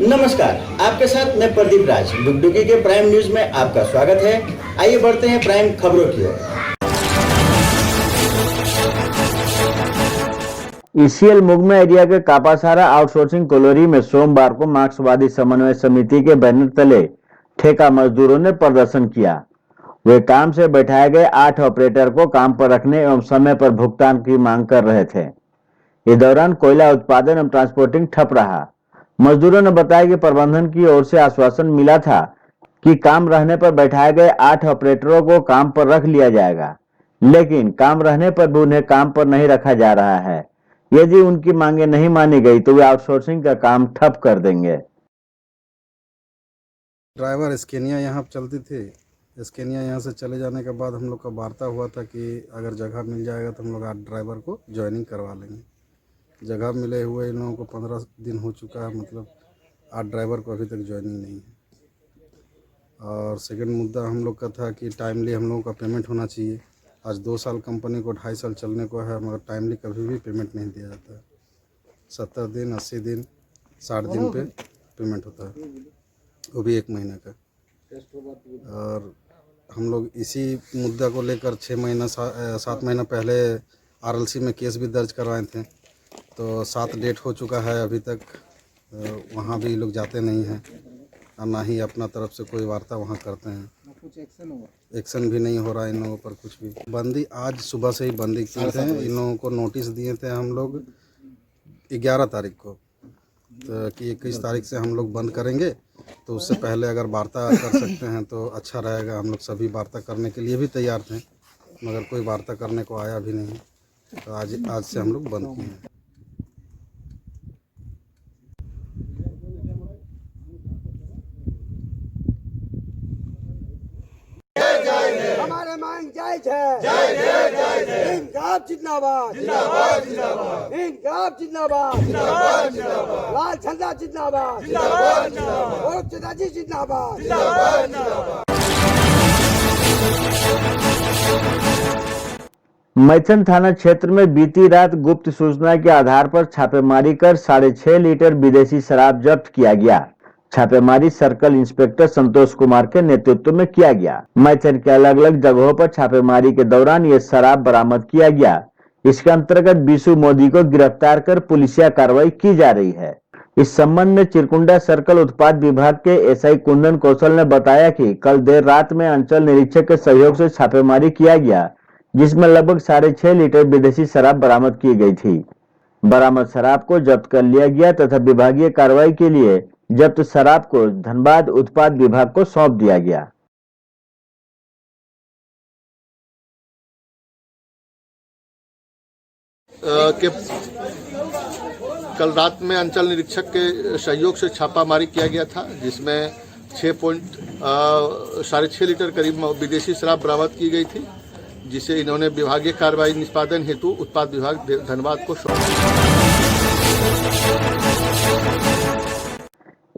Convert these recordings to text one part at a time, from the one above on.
नमस्कार, आपके साथ मैं प्रदीप राज। डुगडुगी के प्राइम न्यूज में आपका स्वागत है। आइए बढ़ते हैं प्राइम खबरों की ओर। ईसीएल मुगमे एरिया के कापासारा आउटसोर्सिंग कॉलोनी में सोमवार को मार्क्सवादी समन्वय समिति के बैनर तले ठेका मजदूरों ने प्रदर्शन किया। वे काम से बैठाए गए 8 ऑपरेटर को काम पर रखने एवं समय पर भुगतान की मांग कर रहे थे। इस दौरान कोयला उत्पादन एवं ट्रांसपोर्टिंग ठप रहा। मजदूरों ने बताया कि प्रबंधन की ओर से आश्वासन मिला था कि काम रहने पर बैठाए गए 8 ऑपरेटरों को काम पर रख लिया जाएगा, लेकिन काम रहने पर भी उन्हें काम पर नहीं रखा जा रहा है। यदि उनकी मांगे नहीं मानी गई तो वे आउटसोर्सिंग का काम ठप कर देंगे। ड्राइवर स्केनिया यहाँ चलती थी। स्केनिया यहाँ से चले जाने के बाद हम लोग का वार्ता हुआ था कि अगर जगह मिल जाएगा तो हम लोग 8 ड्राइवर को ज्वाइनिंग करवा लेंगे। जगह मिले हुए इन लोगों को 15 दिन हो चुका है, मतलब 8 ड्राइवर को अभी तक ज्वाइनिंग नहीं है। और सेकंड मुद्दा हम लोग का था कि टाइमली हम लोगों का पेमेंट होना चाहिए। आज 2 साल कंपनी को 2.5 साल चलने को है, मगर टाइमली कभी भी पेमेंट नहीं दिया जाता है। 70 दिन, 80 दिन, 60 दिन पे पेमेंट होता है, वो भी 1 महीने का। और हम लोग इसी मुद्दा को लेकर 7 महीना पहले आरएलसी में केस भी दर्ज करवाए थे। तो 7 डेट हो चुका है, अभी तक वहाँ भी लोग जाते नहीं हैं और ना ही अपना तरफ से कोई वार्ता वहाँ करते हैं। कुछ एक्शन भी नहीं हो रहा इन लोगों पर कुछ भी। बंदी आज सुबह से ही बंदी किए थे। इन लोगों को नोटिस दिए थे हम लोग 11 तारीख को, तो कि 21 तारीख से हम लोग बंद करेंगे। तो उससे पहले अगर वार्ता कर सकते हैं तो अच्छा रहेगा। हम लोग सभी वार्ता करने के लिए भी तैयार थे, मगर कोई वार्ता करने को आया भी नहीं। तो आज से हम लोग बंद किए हैं। हमारे मांग जायज है। जय जय जय जय। इंकलाब जिंदाबाद जिंदाबाद जिंदाबाद। इंकलाब जिंदाबाद जिंदाबाद जिंदाबाद। लाल झंडा जिंदाबाद जिंदाबाद जिंदाबाद। और पिताजी जिंदाबाद जिंदाबाद जिंदाबाद। मैथन थाना क्षेत्र में बीती रात गुप्त सूचना के आधार पर छापेमारी कर 6.5 लीटर विदेशी शराब जब्त किया गया। छापेमारी सर्कल इंस्पेक्टर संतोष कुमार के नेतृत्व में किया गया। मैथन के अलग अलग जगहों पर छापेमारी के दौरान ये शराब बरामद किया गया। इसके अंतर्गत बीसू मोदी को गिरफ्तार कर पुलिसिया कार्रवाई की जा रही है। इस संबंध में चिरकुंडा सर्कल उत्पाद विभाग के एसआई कुंदन कौशल ने बताया कि कल देर रात में अंचल निरीक्षक के सहयोग से छापेमारी किया गया, जिसमें लगभग 6.5 लीटर विदेशी शराब बरामद की गई थी। बरामद शराब को जब्त कर लिया गया तथा विभागीय कार्रवाई के लिए जब्त शराब को धनबाद उत्पाद विभाग को सौंप दिया गया। के कल रात में अंचल निरीक्षक के सहयोग से छापामारी किया गया था, जिसमें 6.5 लीटर करीब विदेशी शराब बरामद की गई थी, जिसे इन्होंने विभागीय कार्रवाई निष्पादन हेतु उत्पाद विभाग धनबाद को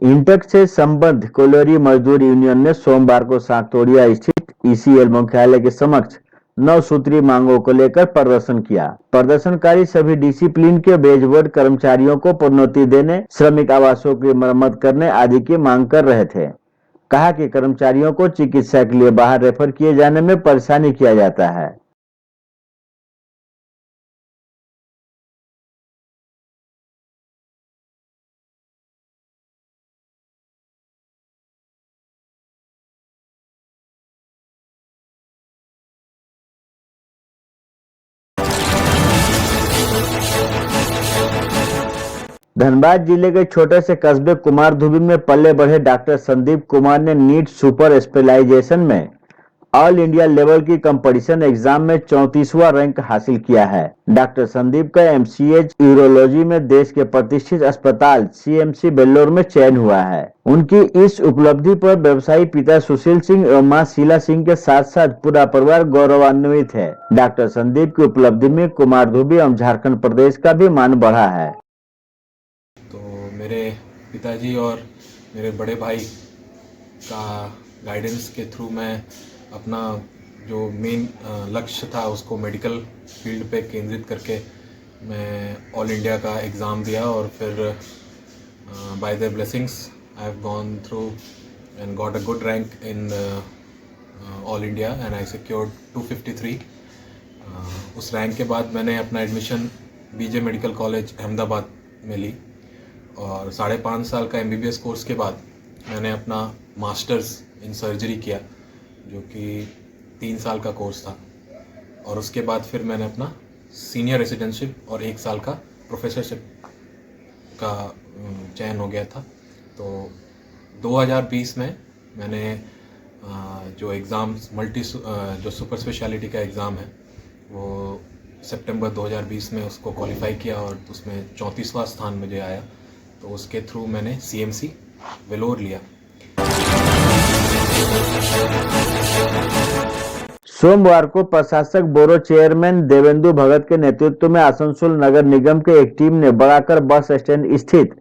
इंटक से संबद्ध कोलोरी मजदूर यूनियन ने सोमवार को साकतोड़िया स्थित ईसीएल मुख्यालय के समक्ष 9 सूत्री मांगों को लेकर प्रदर्शन किया। प्रदर्शनकारी सभी डिसिप्लिन के बेजबोर्ड कर्मचारियों को पदोन्नति देने, श्रमिक आवासों की मरम्मत करने आदि की मांग कर रहे थे। कहा कि कर्मचारियों को चिकित्सा के लिए बाहर रेफर किए जाने में परेशानी किया जाता है। धनबाद जिले के छोटे से कस्बे कुमारधुबी में पले बढ़े डॉक्टर संदीप कुमार ने नीट सुपर स्पेशलाइजेशन में ऑल इंडिया लेवल की कंपटीशन एग्जाम में 34वां रैंक हासिल किया है। डॉक्टर संदीप का एमसीएच यूरोलॉजी में देश के प्रतिष्ठित अस्पताल सीएमसी बेल्लोर में चयन हुआ है। उनकी इस उपलब्धि पर व्यवसायी पिता सुशील सिंह एवं मां शीला सिंह के साथ साथ पूरा परिवार गौरवान्वित है। डॉक्टर संदीप की उपलब्धि में कुमारधुबी एवं झारखंड प्रदेश का भी मान बढ़ा है। तो मेरे पिताजी और मेरे बड़े भाई का गाइडेंस के थ्रू मैं अपना जो मेन लक्ष्य था उसको मेडिकल फील्ड पे केंद्रित करके मैं ऑल इंडिया का एग्ज़ाम दिया और फिर by their blessings, I have gone through and got a good rank in All India and I secured 253. उस रैंक के बाद मैंने अपना admission BJ medical college Ahmedabad में ली और 5.5 साल का MBBS कोर्स के बाद मैंने अपना मास्टर्स इन सर्जरी किया, जो कि 3 साल का कोर्स था। और उसके बाद फिर मैंने अपना सीनियर रेसिडेंटशिप और 1 साल का प्रोफेसरशिप का चयन हो गया था। तो 2020 में मैंने जो एग्ज़ाम्स जो सुपर स्पेशलिटी का एग्ज़ाम है वो सितंबर 2020 में उसको क्वालिफाई किया और उसमें 34वां स्थान मुझे आया। तो उसके थ्रू मैंने CMC वेलोर लिया। सोमवार को प्रशासक बोरो चेयरमैन देवेंदु भगत के नेतृत्व में आसनसोल नगर निगम के एक टीम ने बड़ाकर बस स्टैंड स्थित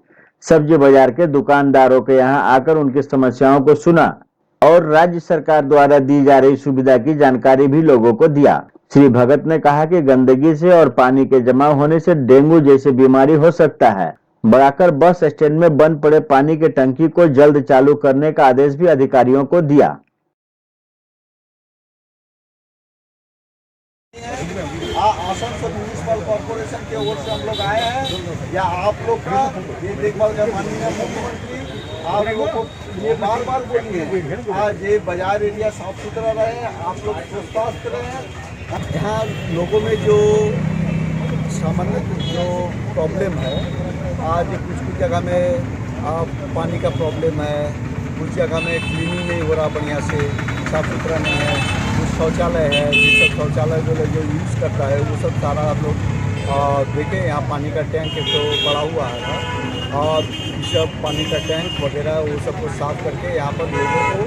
सब्जी बाजार के दुकानदारों के यहां आकर उनकी समस्याओं को सुना और राज्य सरकार द्वारा दी जा रही सुविधा की जानकारी भी लोगों को दिया। श्री भगत ने कहा कि गंदगी से और पानी के जमा होने से डेंगू जैसी बीमारी हो सकता है। बड़ाकर बस स्टैंड में बंद पड़े पानी की टंकी को जल्द चालू करने का आदेश भी अधिकारियों को दिया। आसनसोल म्यूनिसिपल कॉर्पोरेशन की ओर से हम लोग आए हैं, या आप लोग का ये देखभाल का माननीय मुख्यमंत्री आप लोग को ये बार बार बोलिए आज ये बाजार एरिया साफ सुथरा रहे, आप लोग स्वस्थ रहे। यहाँ लोगों में जो सामान्य जो प्रॉब्लम है, आज कुछ जगह में पानी का प्रॉब्लम है, कुछ जगह में क्लीनिंग नहीं हो रहा, बढ़िया से साफ सुथरा नहीं है, कुछ शौचालय है, ये सब शौचालय जो यूज़ करता है वो सब सारा आप लोग देखें। यहाँ पानी का टैंक एक तो बड़ा हुआ है और ये सब पानी का टैंक वगैरह वो सब को साफ करके यहाँ पर लोगों को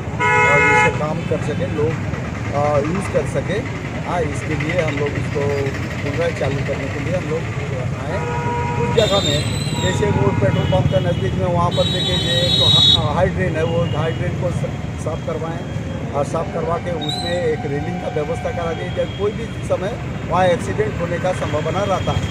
इससे काम कर सके, लोग यूज़ कर सके। हाँ, इसके लिए हम लोग इसको पुनः चालू करने के लिए हम लोग आए। कुछ जगह में जैसे वो पेट्रोल पंप का नज़दीक में वहाँ पर देखिए तो हाई ड्रेन है, वो हाई ड्रेन को साफ़ करवाएं और साफ़ करवा के उसमें एक रेलिंग का व्यवस्था करा दी जाए। कोई भी समय वहाँ एक्सीडेंट होने का संभावना रहता है।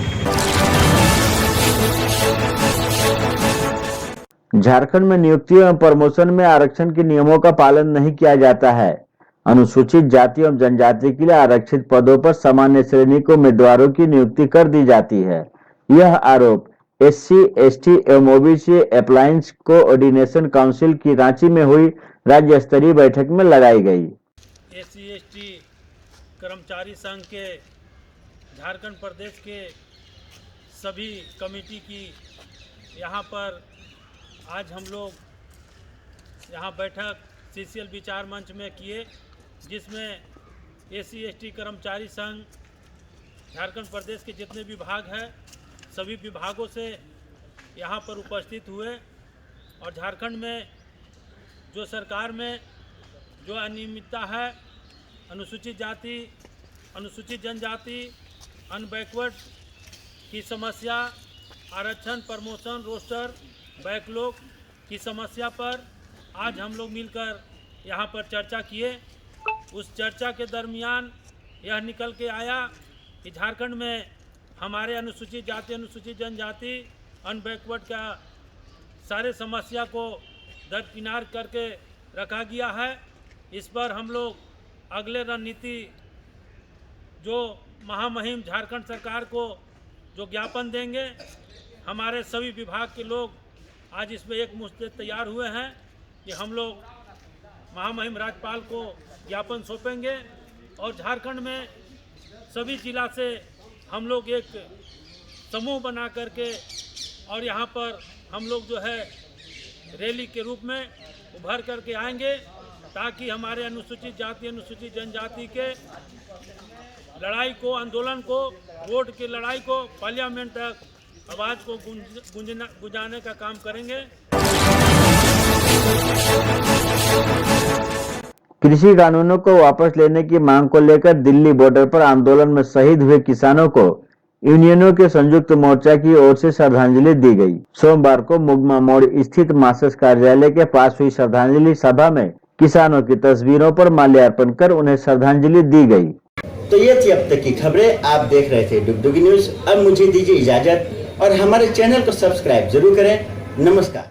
झारखंड में नियुक्तियों एवं प्रमोशन में आरक्षण के नियमों का पालन नहीं किया जाता है। अनुसूचित जाति एवं जनजाति के लिए आरक्षित पदों पर सामान्य श्रेणी के उम्मीदवारों की नियुक्ति कर दी जाती है। यह आरोप SC, ST एवं OBC अप्लायंस कोऑर्डिनेशन काउंसिल की रांची में हुई राज्य स्तरीय बैठक में लगाई गई। SC, ST कर्मचारी संघ के झारखंड प्रदेश के सभी कमेटी की यहाँ पर आज हम लोग यहाँ बैठक CCL विचार मंच में किए, जिसमें SC, ST कर्मचारी संघ झारखंड प्रदेश के जितने विभाग हैं सभी विभागों से यहाँ पर उपस्थित हुए और झारखंड में जो सरकार में जो अनियमितता है, अनुसूचित जाति, अनुसूचित जनजाति, अनबैकवर्ड की समस्या, आरक्षण, प्रमोशन, रोस्टर, बैकलॉग की समस्या पर आज हम लोग मिलकर यहाँ पर चर्चा किए। उस चर्चा के दरमियान यह निकल के आया कि झारखंड में हमारे अनुसूचित जाति, अनुसूचित जनजाति, अनबैकवर्ड का सारे समस्या को दरकिनार करके रखा गया है। इस पर हम लोग अगले रणनीति जो महामहिम झारखंड सरकार को जो ज्ञापन देंगे, हमारे सभी विभाग के लोग आज इसमें एक मुश्त तैयार हुए हैं कि हम लोग महामहिम राज्यपाल को ज्ञापन सौंपेंगे और झारखंड में सभी जिला से हम लोग एक समूह बना करके और यहाँ पर हम लोग जो है रैली के रूप में उभर करके आएंगे, ताकि हमारे अनुसूचित जाति, अनुसूचित जनजाति के लड़ाई को, आंदोलन को, वोट की लड़ाई को पार्लियामेंट तक आवाज़ को गुंजाने का काम करेंगे। कृषि कानूनों को वापस लेने की मांग को लेकर दिल्ली बॉर्डर पर आंदोलन में शहीद हुए किसानों को यूनियनों के संयुक्त मोर्चा की ओर से श्रद्धांजलि दी गई। सोमवार को मुगमा मोड़ स्थित मासस कार्यालय के पास हुई श्रद्धांजलि सभा में किसानों की तस्वीरों पर माल्यार्पण कर उन्हें श्रद्धांजलि दी गई। तो ये थी अब तक की खबरें। आप देख रहे थे डुगडुगी न्यूज। अब मुझे दीजिए इजाजत और हमारे चैनल को सब्सक्राइब जरूर करें। नमस्कार।